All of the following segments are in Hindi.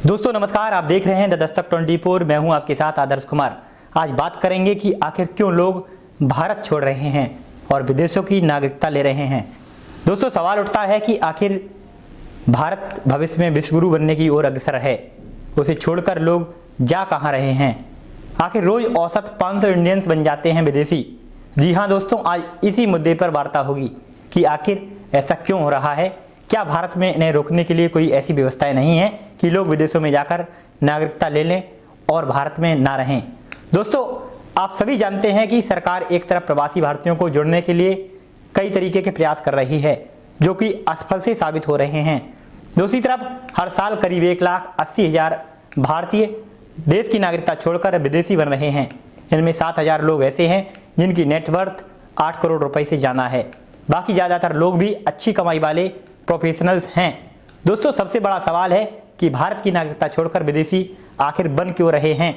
दोस्तों नमस्कार, आप देख रहे हैं द दस्तक 24। मैं हूं आपके साथ आदर्श कुमार। आज बात करेंगे कि आखिर क्यों लोग भारत छोड़ रहे हैं और विदेशों की नागरिकता ले रहे हैं। दोस्तों सवाल उठता है कि आखिर भारत भविष्य में विश्वगुरु बनने की ओर अग्रसर है, उसे छोड़कर लोग जा कहां रहे हैं। आखिर रोज औसत 500 इंडियंस बन जाते हैं विदेशी। जी हाँ दोस्तों, आज इसी मुद्दे पर वार्ता होगी कि आखिर ऐसा क्यों हो रहा है। क्या भारत में इन्हें रोकने के लिए कोई ऐसी व्यवस्थाएं नहीं है कि लोग विदेशों में जाकर नागरिकता ले लें और भारत में ना रहें। दोस्तों आप सभी जानते हैं कि सरकार एक तरफ प्रवासी भारतीयों को जोड़ने के लिए कई तरीके के प्रयास कर रही है, जो कि असफल से साबित हो रहे हैं। दूसरी तरफ हर साल करीब 1,80,000 भारतीय देश की नागरिकता छोड़कर विदेशी बन रहे हैं। इनमें 7,000 लोग ऐसे हैं जिनकी नेटवर्थ 8 करोड़ रुपए से ज़्यादा है। बाकी ज़्यादातर लोग भी अच्छी कमाई वाले प्रोफेशनल्स हैं। दोस्तों सबसे बड़ा सवाल है कि भारत की नागरिकता छोड़कर विदेशी आखिर बन क्यों रहे हैं।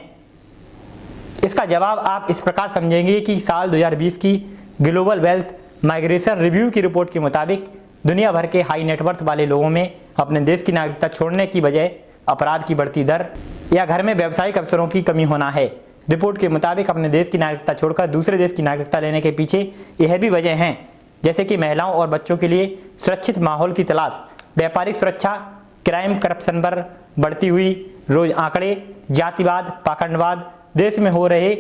इसका जवाब आप इस प्रकार समझेंगे कि साल 2020 की ग्लोबल वेल्थ माइग्रेशन रिव्यू की रिपोर्ट के मुताबिक दुनिया भर के हाई नेटवर्थ वाले लोगों में अपने देश की नागरिकता छोड़ने की बजाय अपराध की बढ़ती दर या घर में व्यावसायिक अवसरों की कमी होना है। रिपोर्ट के मुताबिक अपने देश की नागरिकता छोड़कर दूसरे देश की नागरिकता लेने के पीछे यह भी वजह हैं, जैसे कि महिलाओं और बच्चों के लिए सुरक्षित माहौल की तलाश, व्यापारिक सुरक्षा, क्राइम करप्शन पर बढ़ती हुई रोज आंकड़े, जातिवाद, पाखंडवाद, देश में हो रहे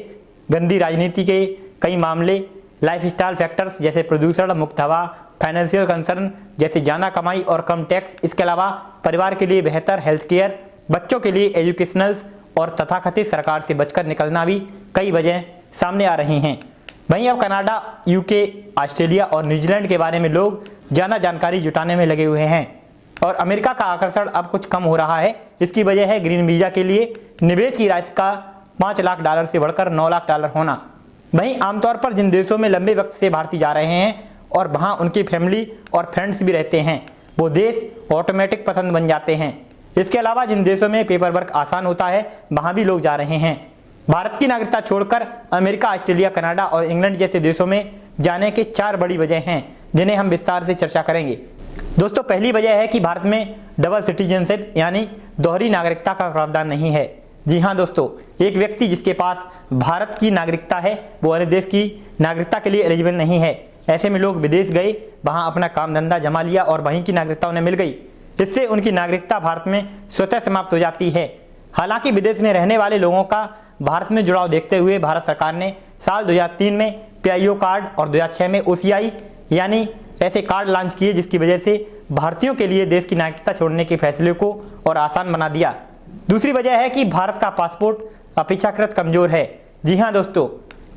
गंदी राजनीति के कई मामले, लाइफस्टाइल फैक्टर्स जैसे प्रदूषण, मुक्त हवा, फाइनेंशियल कंसर्न जैसे ज़्यादा कमाई और कम टैक्स। इसके अलावा परिवार के लिए बेहतर हेल्थ केयर, बच्चों के लिए एजुकेशनल्स और तथाकथित सरकार से बचकर निकलना भी कई वजह सामने आ रही हैं। वहीं अब कनाडा, यूके, ऑस्ट्रेलिया और न्यूजीलैंड के बारे में लोग ज़्यादा जानकारी जुटाने में लगे हुए हैं और अमेरिका का आकर्षण अब कुछ कम हो रहा है। इसकी वजह है ग्रीन वीज़ा के लिए निवेश की राशि का $5 लाख से बढ़कर $9 लाख होना। वहीं आमतौर पर जिन देशों में लंबे वक्त से भारतीय जा रहे हैं और वहाँ उनकी फैमिली और फ्रेंड्स भी रहते हैं, वो देश ऑटोमेटिक पसंद बन जाते हैं। इसके अलावा जिन देशों में पेपर वर्क आसान होता है वहाँ भी लोग जा रहे हैं। भारत की नागरिकता छोड़कर अमेरिका, ऑस्ट्रेलिया, कनाडा और इंग्लैंड जैसे देशों में जाने के 4 बड़ी वजह हैं, जिन्हें हम विस्तार से चर्चा करेंगे। दोस्तों पहली वजह है कि भारत में डबल सिटीजनशिप यानी दोहरी नागरिकता का प्रावधान नहीं है। जी हाँ दोस्तों, एक व्यक्ति जिसके पास भारत की नागरिकता है वो अन्य देश की नागरिकता के लिए एलिजिबल नहीं है। ऐसे में लोग विदेश गए, वहाँ अपना काम धंधा जमा लिया और वहीं की नागरिकता उन्हें मिल गई। इससे उनकी नागरिकता भारत में स्वतः समाप्त हो जाती है। हालांकि विदेश में रहने वाले लोगों का भारत में जुड़ाव देखते हुए भारत सरकार ने साल 2003 में PIO कार्ड और 2006 में OCI यानी ऐसे कार्ड लॉन्च किए, जिसकी वजह से भारतीयों के लिए देश की नागरिकता छोड़ने के फैसले को और आसान बना दिया। दूसरी वजह है कि भारत का पासपोर्ट अपेक्षाकृत कमजोर है। जी हाँ दोस्तों,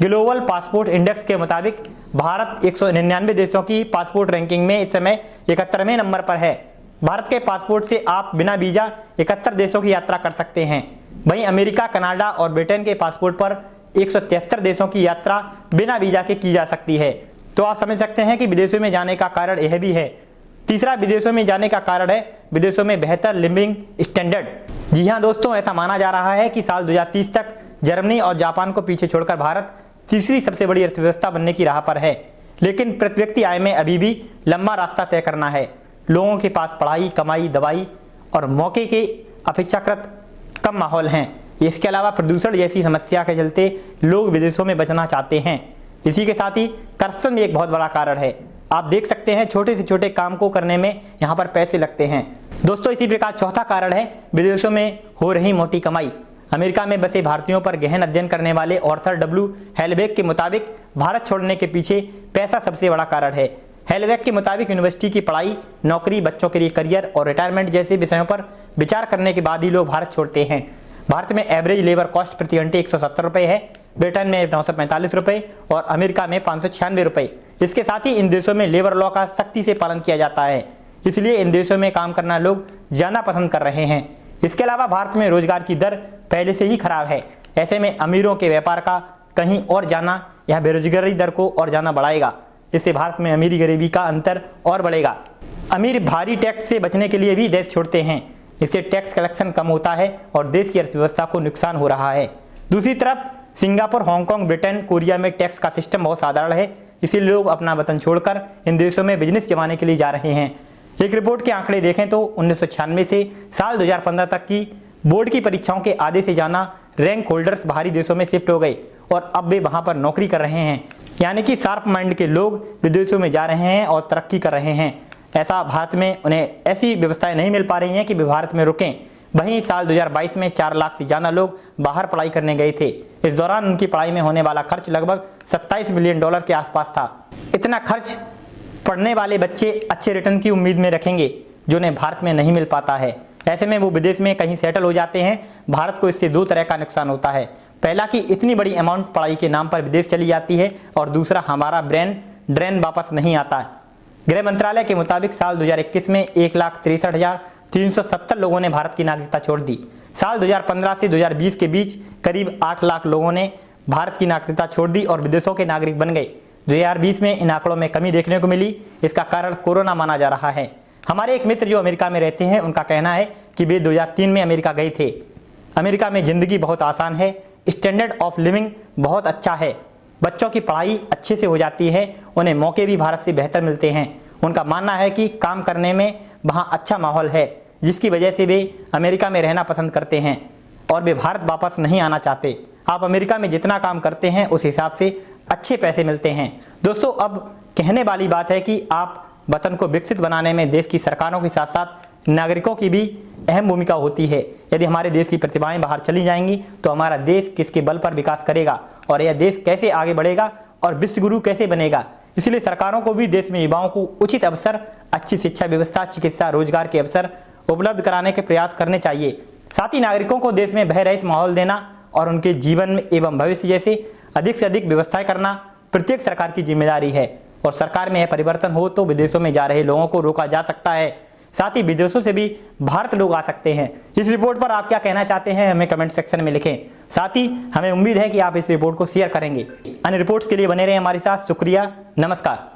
ग्लोबल पासपोर्ट इंडेक्स के मुताबिक भारत 199 देशों की पासपोर्ट रैंकिंग में इस समय 71वें नंबर पर है। भारत के पासपोर्ट से आप बिना वीजा 71 देशों की यात्रा कर सकते हैं। वहीं अमेरिका, कनाडा और ब्रिटेन के पासपोर्ट पर 173 देशों की यात्रा बिना वीजा के की जा सकती है। तो आप समझ सकते हैं कि विदेशों में जाने का कारण यह भी है। तीसरा विदेशों में जाने का कारण है विदेशों में बेहतर लिविंग स्टैंडर्ड। जी हाँ दोस्तों, ऐसा माना जा रहा है कि साल 2030 तक जर्मनी और जापान को पीछे छोड़कर भारत तीसरी सबसे बड़ी अर्थव्यवस्था बनने की राह पर है। लेकिन प्रति व्यक्ति आय में अभी भी लंबा रास्ता तय करना है। लोगों के पास पढ़ाई, कमाई, दवाई और मौके के अपेक्षाकृत कम माहौल हैं। इसके अलावा प्रदूषण जैसी समस्या के चलते लोग विदेशों में बचना चाहते हैं। इसी के साथ ही करप्शन भी एक बहुत बड़ा कारण है। आप देख सकते हैं छोटे से छोटे काम को करने में यहाँ पर पैसे लगते हैं। दोस्तों इसी प्रकार चौथा कारण है विदेशों में हो रही मोटी कमाई। अमेरिका में बसे भारतीयों पर गहन अध्ययन करने वाले ऑर्थर W. हेलबेक के मुताबिक भारत छोड़ने के पीछे पैसा सबसे बड़ा कारण है। हेलबेक के मुताबिक यूनिवर्सिटी की पढ़ाई, नौकरी, बच्चों के लिए करियर और रिटायरमेंट जैसे विषयों पर विचार करने के बाद ही लोग भारत छोड़ते हैं। भारत में एवरेज लेबर कॉस्ट प्रति घंटे 170 रुपये है, ब्रिटेन में 945 रुपये और अमेरिका में 596 रुपये। इसके साथ ही इन देशों में लेबर लॉ का सख्ती से पालन किया जाता है, इसलिए इन देशों में काम करना लोग जाना पसंद कर रहे हैं। इसके अलावा भारत में रोजगार की दर पहले से ही खराब है। ऐसे में अमीरों के व्यापार का कहीं और जाना यह बेरोजगारी दर को और जाना बढ़ाएगा। इससे भारत में अमीरी गरीबी का अंतर और बढ़ेगा। अमीर भारी टैक्स से बचने के लिए भी देश छोड़ते हैं। इससे टैक्स कलेक्शन कम होता है और देश की अर्थव्यवस्था को नुकसान हो रहा है। दूसरी तरफ सिंगापुर, हांगकांग, ब्रिटेन, कोरिया में टैक्स का सिस्टम बहुत साधारण है, इसीलिए लोग अपना वतन छोड़कर इन देशों में बिजनेस जमाने के लिए जा रहे हैं। एक रिपोर्ट के आंकड़े देखें तो 1996 से साल 2015 तक की बोर्ड की परीक्षाओं के आधे से ज़्यादा रैंक होल्डर्स बाहरी देशों में शिफ्ट हो गए और अब वे वहां पर नौकरी कर रहे हैं। यानी कि शार्प माइंड के लोग विदेशों में जा रहे हैं और तरक्की कर रहे हैं। ऐसा भारत में उन्हें ऐसी व्यवस्थाएं नहीं मिल पा रही हैं कि वे भारत में रुकें। वहीं साल 2022 में 4 लाख से ज़्यादा लोग बाहर पढ़ाई करने गए थे। इस दौरान उनकी पढ़ाई में होने वाला खर्च लगभग $27 बिलियन के आसपास था। इतना खर्च पढ़ने वाले बच्चे अच्छे रिटर्न की उम्मीद में रखेंगे जो उन्हें भारत में नहीं मिल पाता है। ऐसे में वो विदेश में कहीं सेटल हो जाते हैं। भारत को इससे 2 तरह का नुकसान होता है। पहला कि इतनी बड़ी अमाउंट पढ़ाई के नाम पर विदेश चली जाती है और दूसरा हमारा ब्रेन ड्रेन वापस नहीं आता है। गृह मंत्रालय के मुताबिक साल 2021 में 1,63,370 लोगों ने भारत की नागरिकता छोड़ दी। साल 2015 से 2020 के बीच करीब 8 लाख लोगों ने भारत की नागरिकता छोड़ दी और विदेशों के नागरिक बन गए। 2020 में इन आंकड़ों में कमी देखने को मिली। इसका कारण कोरोना माना जा रहा है। हमारे एक मित्र जो अमेरिका में रहते हैं, उनका कहना है कि वे 2003 में अमेरिका गए थे। अमेरिका में ज़िंदगी बहुत आसान है, स्टैंडर्ड ऑफ लिविंग बहुत अच्छा है, बच्चों की पढ़ाई अच्छे से हो जाती है, उन्हें मौके भी भारत से बेहतर मिलते हैं। उनका मानना है कि काम करने में वहाँ अच्छा माहौल है, जिसकी वजह से वे अमेरिका में रहना पसंद करते हैं और वे भारत वापस नहीं आना चाहते। आप अमेरिका में जितना काम करते हैं उस हिसाब से अच्छे पैसे मिलते हैं। दोस्तों, अब कहने वाली बात है कि आप वतन को विकसित बनाने में देश की सरकारों के साथ साथ नागरिकों की भी अहम भूमिका होती है। यदि हमारे देश की प्रतिभाएं बाहर चली जाएंगी तो हमारा देश किसके बल पर विकास करेगा और यह देश कैसे आगे बढ़ेगा और विश्व गुरु कैसे बनेगा। इसलिए सरकारों को भी देश में युवाओं को उचित अवसर, अच्छी शिक्षा व्यवस्था, चिकित्सा, रोजगार के अवसर उपलब्ध कराने के प्रयास करने चाहिए। साथ ही नागरिकों को देश में भय रहित माहौल देना और उनके जीवन में एवं भविष्य जैसे अधिक से अधिक व्यवस्थाएं करना प्रत्येक सरकार की जिम्मेदारी है और सरकार में यह परिवर्तन हो तो विदेशों में जा रहे लोगों को रोका जा सकता है। साथ ही विदेशों से भी भारत लोग आ सकते हैं। इस रिपोर्ट पर आप क्या कहना चाहते हैं, हमें कमेंट सेक्शन में लिखें। साथ ही हमें उम्मीद है कि आप इस रिपोर्ट को शेयर करेंगे। अन्य रिपोर्ट्स के लिए बने रहें हमारे साथ। शुक्रिया, नमस्कार।